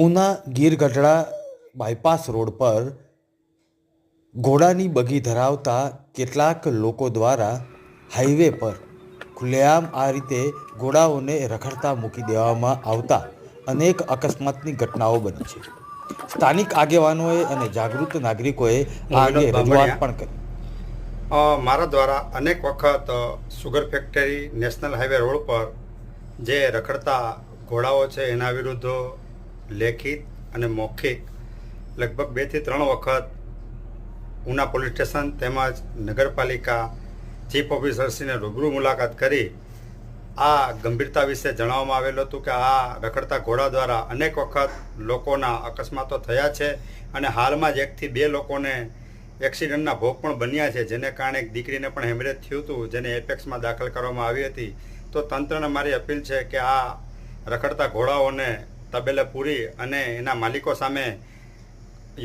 Una Gir Gadhada bypass road પર ઘોડાની બગી ધરાવતા કેટલાક લોકો દ્વારા હાઈવે પર ખુલ્લેઆમ આ રીતે ઘોડાઓને રખડતા મૂકી દેવામાં આવતા અનેક અકસ્માતની ઘટનાઓ બની છે. સ્થાનિક આગેવાનોએ અને જાગૃત નાગરિકોએ આ અંગે રજૂઆત પણ કરી. મારા દ્વારા અનેક વખત sugar factory national highway road પર જે રખડતા ઘોડાઓ છે એના વિરુદ્ધ લેખિત અને મૌખિક લગભગ 2 થી 3 વખત ઉના પોલીસ સ્ટેશન તેમજ નગરપાલિકા ચીફ ઓફિસરશ્રીને રૂબરૂ મુલાકાત કરી આ ગંભીરતા વિશે જણાવવામાં આવેલું હતું કે આ રખડતા ઘોડા દ્વારા અનેક વખત લોકોના અકસ્માતો થયા છે અને હાલમાં જ 1 થી 2 લોકોને એક્સિડન્ટના ભોગ પણ બન્યા છે, જેને કારણે એક દીકરીને પણ હેમરેજ થયું હતું, જેને એપેક્સમાં દાખલ કરવામાં આવી હતી. તો તંત્રને મારી અપીલ છે કે આ રખડતા ઘોડાઓને તબેલે પૂરી અને એના માલિકો સામે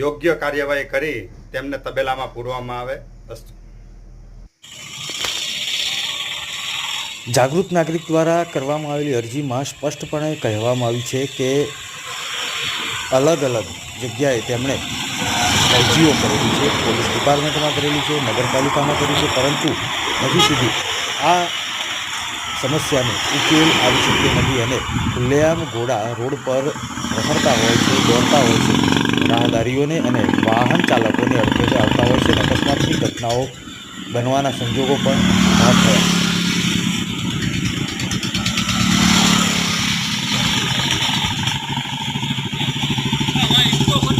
યોગ્ય કાર્યવાહી કરી તેમને તબેલામાં પૂરવામાં આવે. જાગૃત નાગરિક દ્વારા કરવામાં આવેલી અરજીમાં સ્પષ્ટપણે કહેવામાં આવ્યું છે કે અલગ અલગ જગ્યાએ તેમણે અરજીઓ કરેલી છે, પોલીસ ડિપાર્ટમેન્ટમાં કરેલી છે, નગરપાલિકામાં કરી છે, પરંતુ હજી સુધી આ સમસ્યાનો ઉકેલ આવી શક્યો નથી અને ખુલ્લેઆમ ઘોડા રોડ પર રખડતા હોય છે, દોડતા હોય છે, રાહદારીઓને અને વાહન ચાલકોને અડફેટે આવતા હોય છે અને અકસ્માતની ઘટનાઓ બનવાના સંજોગો પણ ઊભા થયા.